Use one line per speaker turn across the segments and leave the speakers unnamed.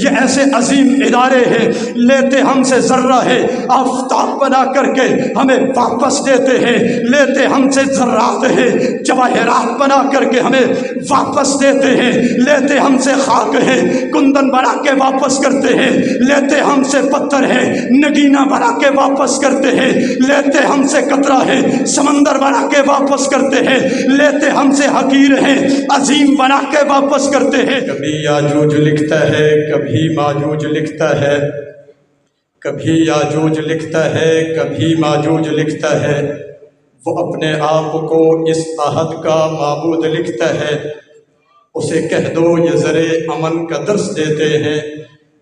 یہ ایسے عظیم ادارے ہیں، لیتے ہم سے ذرہ ہے آفتاب بنا کر کے ہمیں واپس دیتے ہیں، لیتے ہم سے ذرات ہے جواہرات بنا کر کے ہمیں واپس دیتے ہیں، لیتے ہم سے خاک ہے کندن بنا کے واپس کرتے ہیں، لیتے ہم سے پتھر ہے نگینہ بنا کے واپس کرتے ہیں، لیتے ہم سے قطرہ ہے سمندر بنا کے واپس کرتے ہیں، لیتے ہم سے حقیر ہے عظیم بنا کے واپس کرتے ہیں۔
کبھی یاجوج لکھتا ہے، کبھی ماجوج لکھتا ہے، کبھی یاجوج لکھتا ہے، کبھی ماجوج لکھتا ہے، وہ اپنے آپ کو اس عہد کا معبود لکھتا ہے۔ اسے کہہ دو یہ زر امن کا درس دیتے ہیں،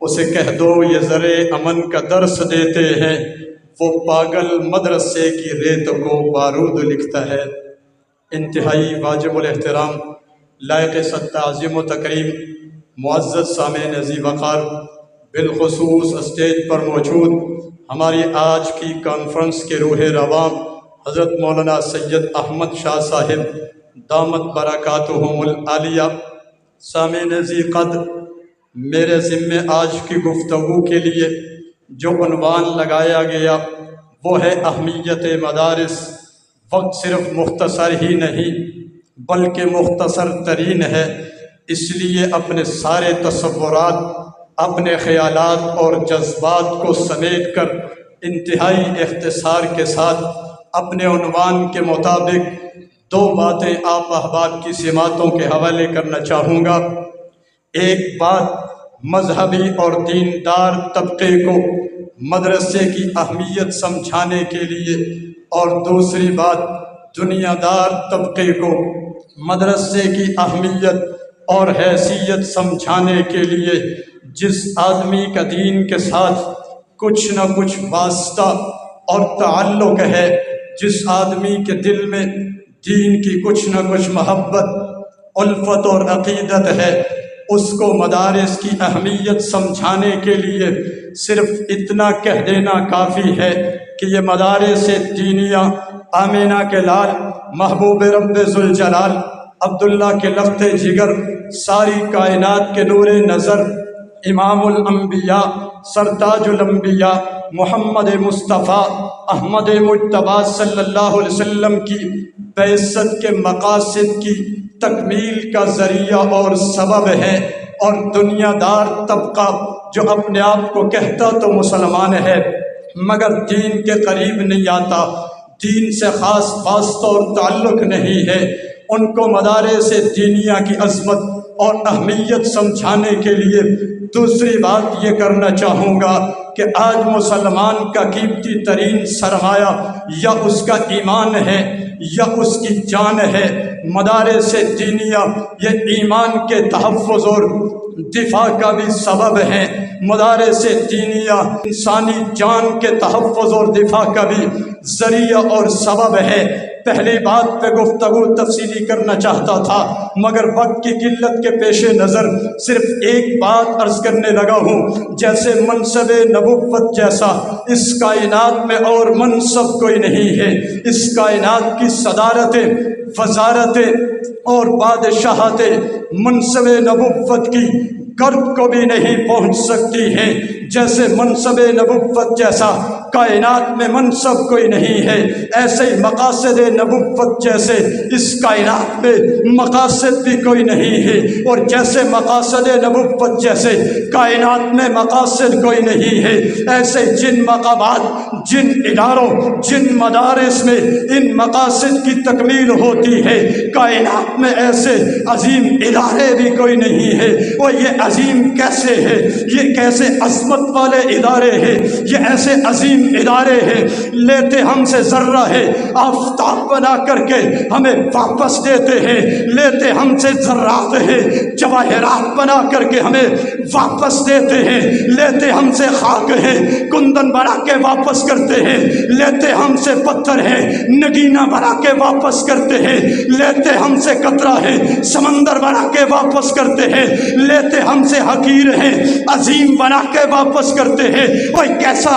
اسے کہہ دو یہ زر امن کا درس دیتے ہیں، وہ پاگل مدرسے کی ریت کو بارود لکھتا ہے۔ انتہائی واجب الاحترام، لائق صد تعظیم و تکریم معزز سامعین ذی وقار، بالخصوص اسٹیج پر موجود ہماری آج کی کانفرنس کے روح رواں حضرت مولانا سید احمد شاہ صاحب دامت برکاتہم العالیہ، سامعین ذی قدر، میرے ذمے آج کی گفتگو کے لیے جو عنوان لگایا گیا وہ ہے اہمیت مدارس۔ وقت صرف مختصر ہی نہیں بلکہ مختصر ترین ہے، اس لیے اپنے سارے تصورات، اپنے خیالات اور جذبات کو سمیٹ کر انتہائی اختصار کے ساتھ اپنے عنوان کے مطابق دو باتیں آپ احباب کی سماعتوں کے حوالے کرنا چاہوں گا۔ ایک بات مذہبی اور دیندار طبقے کو مدرسے کی اہمیت سمجھانے کے لیے، اور دوسری بات دنیا دار طبقے کو مدرسے کی اہمیت اور حیثیت سمجھانے کے لیے۔ جس آدمی کا دین کے ساتھ کچھ نہ کچھ واسطہ اور تعلق ہے، جس آدمی کے دل میں دین کی کچھ نہ کچھ محبت، الفت اور عقیدت ہے، اس کو مدارس کی اہمیت سمجھانے کے لیے صرف اتنا کہہ دینا کافی ہے کہ یہ مدارس دینیہ آمینہ کے لال، محبوب رب ذوالجلال، عبداللہ کے لخت جگر، ساری کائنات کے نور نظر، امام الانبیاء، سرتاج الانبیاء، محمد مصطفیٰ احمد مجتبیٰ صلی اللہ علیہ وسلم کی بعثت کے مقاصد کی تکمیل کا ذریعہ اور سبب ہے۔ اور دنیا دار طبقہ جو اپنے آپ کو کہتا تو مسلمان ہے مگر دین کے قریب نہیں آتا، دین سے خاص واسطہ اور تعلق نہیں ہے، ان کو مدارس دینیہ کی عظمت اور اہمیت سمجھانے کے لیے دوسری بات یہ کرنا چاہوں گا کہ آج مسلمان کا قیمتی ترین سرمایہ یا اس کا ایمان ہے یا اس کی جان ہے۔ مدارس دینیہ یہ ایمان کے تحفظ اور دفاع کا بھی سبب ہے، مدارس دینیہ انسانی جان کے تحفظ اور دفاع کا بھی ذریعہ اور سبب ہے۔ پہلی بات پہ گفتگو تفصیلی کرنا چاہتا تھا مگر وقت کی قلت کے پیش نظر صرف ایک بات عرض کرنے لگا ہوں، جیسے منصب نبوت جیسا اس کائنات میں اور منصب کوئی نہیں ہے، اس کائنات کی صدارتیں، وزارتیں اور بادشاہتیں منصب نبوت کی گرد کو بھی نہیں پہنچ سکتی ہیں، جیسے منصب نبوت جیسا کائنات میں منصب کوئی نہیں ہے، ایسے ہی مقاصد نبوت جیسے اس کائنات میں مقاصد بھی کوئی نہیں ہے، اور جیسے مقاصد نبوت جیسے کائنات میں مقاصد کوئی نہیں ہے، ایسے جن مقامات، جن اداروں، جن مدارس میں ان مقاصد کی تکمیل ہوتی ہے، کائنات میں ایسے عظیم ادارے بھی کوئی نہیں ہے۔ اور یہ عظیم کیسے ہے، یہ کیسے عظمت والے ادارے ہیں، یہ ایسے عظیم ادارے ہیں، لیتے ہم سے ذرہ ہے آفتاب بنا کر کے ہمیں واپس دیتے ہیں، لیتے ہم سے ذرات ہے جواہرات بنا کر کے ہمیں واپس دیتے ہیں، لیتے ہم سے خاک ہے کندن بنا کے واپس کرتے ہیں، لیتے ہم سے پتھر ہے نگینہ بنا کے واپس کرتے ہیں، لیتے ہم سے قطرہ ہے سمندر بنا کے واپس کرتے ہیں، لیتے ہم سے حقیر ہے عظیم بنا کے واپس کرتے ہیں۔ وہ کیسا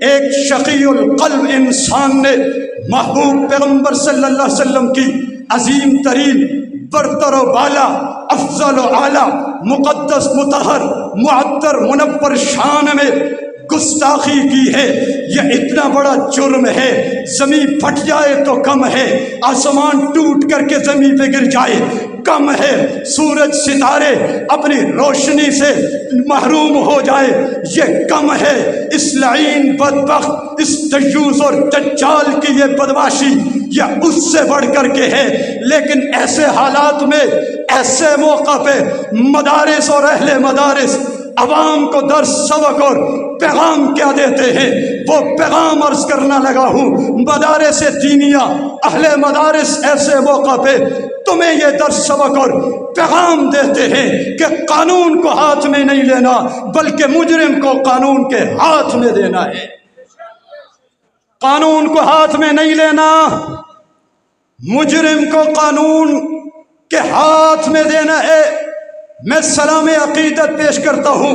ایک شقی القلب انسان نے محبوب پیغمبر صلی اللہ علیہ وسلم کی عظیم ترین، برتر و بالا، افضل و اعلیٰ، مقدس، مطہر، معطر، منور شان میں گستاخی کی ہے۔ یہ اتنا بڑا جرم ہے، زمین پھٹ جائے تو کم ہے، آسمان ٹوٹ کر کے زمین پہ گر جائے کم ہے، سورج ستارے اپنی روشنی سے محروم ہو جائے یہ کم ہے۔ اس لعین، بدبخت، اس دیوس اور دجال کی یہ بدمعاشی یہ اس سے بڑھ کر کے ہے۔ لیکن ایسے حالات میں، ایسے موقع پہ مدارس اور اہل مدارس عوام کو درس، سبق اور پیغام کیا دیتے ہیں؟ وہ پیغام عرض کرنا لگا ہوں۔ مدارس دینیہ، اہل مدارس ایسے موقع پہ تمہیں یہ درس، سبق اور پیغام دیتے ہیں کہ قانون کو ہاتھ میں نہیں لینا، بلکہ مجرم کو قانون کے ہاتھ میں دینا ہے۔ قانون کو ہاتھ میں نہیں لینا، مجرم کو قانون کے ہاتھ میں دینا ہے۔ میں سلام عقیدت پیش کرتا ہوں،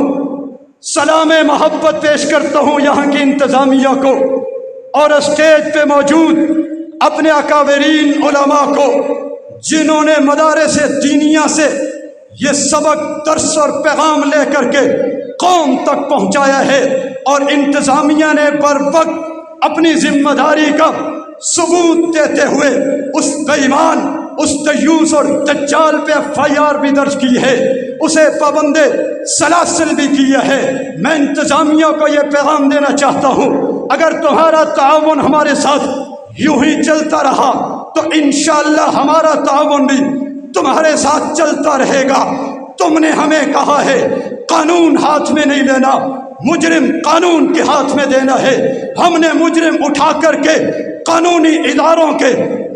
سلام محبت پیش کرتا ہوں یہاں کی انتظامیہ کو اور اسٹیج پہ موجود اپنے اکابرین علماء کو، جنہوں نے مدارس دینیہ سے یہ سبق، درس اور پیغام لے کر کے قوم تک پہنچایا ہے، اور انتظامیہ نے بر وقت اپنی ذمہ داری کا ثبوت دیتے ہوئے اس بے ایمان، اس دیوس اور دجال پہ FIR بھی درج کی ہے، اسے پابند سلاسل بھی کیا ہے۔ میں انتظامیہ کو یہ پیغام دینا چاہتا ہوں، اگر تمہارا تعاون ہمارے ساتھ یوں ہی چلتا رہا تو انشاءاللہ ہمارا تعاون بھی تمہارے ساتھ چلتا رہے گا۔ تم نے ہمیں کہا ہے قانون ہاتھ میں نہیں لینا، مجرم قانون کے ہاتھ میں دینا ہے۔ ہم نے مجرم اٹھا کر کے قانونی اداروں کے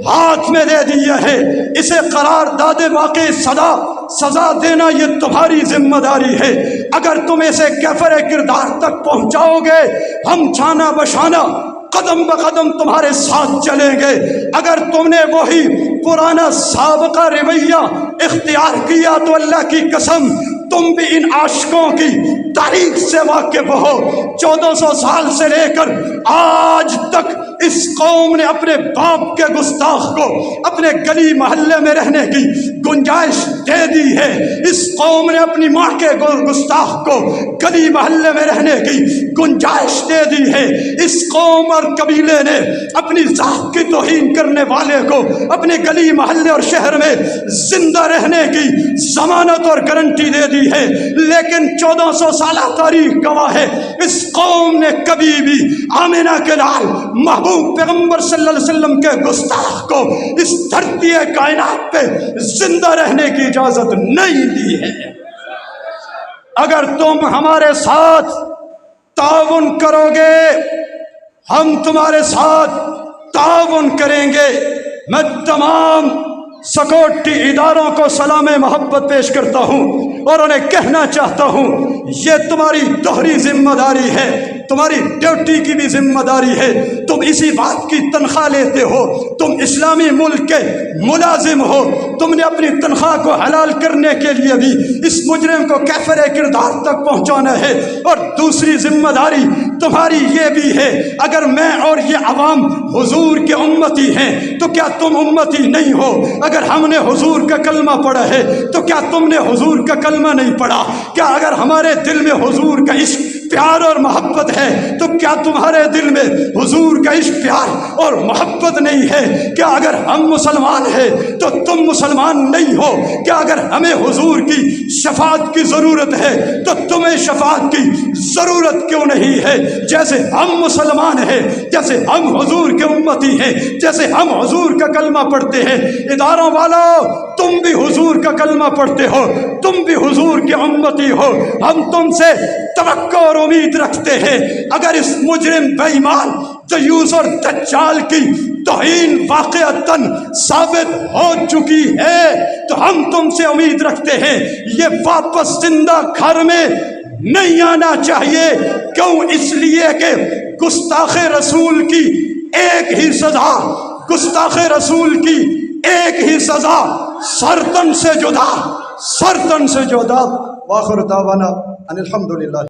ہاتھ میں دے دیا ہے۔ اسے قرار داد واقعی سزا دینا یہ تمہاری ذمہ داری ہے۔ اگر تم اسے کیفر کردار تک پہنچاؤ گے، ہم چھانا بشانا قدم بقدم تمہارے ساتھ چلیں گے۔ اگر تم نے وہی پرانا سابقہ رویہ اختیار کیا تو اللہ کی قسم تم بھی ان عاشقوں کی تاریخ سے واقف ہو۔ 1400 سال سے لے کر آج تک اس قوم نے اپنے باپ کے گستاخ کو اپنے گلی محلے میں رہنے کی گنجائش دے دی ہے۔ اس قوم نے اپنی ماں کے گستاخ کو گلی محلے میں رہنے کی گنجائش دے دی ہے۔ اس قوم اور قبیلے نے اپنی ذات کی توہین کرنے والے کو اپنے گلی محلے اور شہر میں زندہ رہنے کی ضمانت اور گارنٹی دے دی ہے۔ لیکن 1400 سالہ تاریخ گواہ ہے، اس قوم نے کبھی بھی آمنہ کے لال محبوب پیغمبر صلی اللہ علیہ وسلم کے گستاخ کو اس دھرتی کائنات پہ زندہ رہنے کی اجازت نہیں دی ہے۔ اگر تم ہمارے ساتھ تعاون کرو گے، ہم تمہارے ساتھ تعاون کریں گے۔ میں تمام سیکورٹی اداروں کو سلام محبت پیش کرتا ہوں اور انہیں کہنا چاہتا ہوں یہ تمہاری دوہری ذمہ داری ہے، تمہاری ڈیوٹی کی بھی ذمہ داری ہے۔ تم اسی بات کی تنخواہ لیتے ہو، تم اسلامی ملک کے ملازم ہو، تم نے اپنی تنخواہ کو حلال کرنے کے لیے بھی اس مجرم کو کیفر کردار تک پہنچانا ہے۔ اور دوسری ذمہ داری تمہاری یہ بھی ہے، اگر میں اور یہ عوام حضور کے امتی ہیں تو کیا تم امتی نہیں ہو؟ اگر ہم نے حضور کا کلمہ پڑھا ہے تو کیا تم نے حضور کا کلمہ نہیں پڑھا؟ کیا اگر ہمارے دل میں حضور کا عشق، پیار اور محبت ہے تو کیا تمہارے دل میں حضور کا عشق، پیار اور محبت نہیں ہے؟ کیا اگر ہم مسلمان ہیں تو تم مسلمان نہیں ہو؟ کیا اگر ہمیں حضور کی شفاعت کی ضرورت ہے تو تمہیں شفاعت کی ضرورت کیوں نہیں ہے؟ جیسے ہم مسلمان ہیں، جیسے ہم حضور کے امتی ہیں، جیسے ہم حضور کا کلمہ پڑھتے ہیں، اداروں والوں تم بھی حضور کا کلمہ پڑھتے ہو، تم بھی حضور کے امتی ہو۔ ہم تم سے توقع اور امید رکھتے ہیں، اگر اس مجرم بے ایمان دیوس اور دجال کی توہین واقعتاً ثابت ہو چکی ہے تو ہم تم سے امید رکھتے ہیں یہ واپس زندہ گھر میں نہیں آنا چاہیے۔ کیوں؟ اس لیے کہ گستاخ رسول کی ایک ہی سزا، گستاخ رسول کی ایک ہی سزا، سرتن سے جدا، سرتن سے جدا۔ وآخر دعوانا ان الحمدللہ۔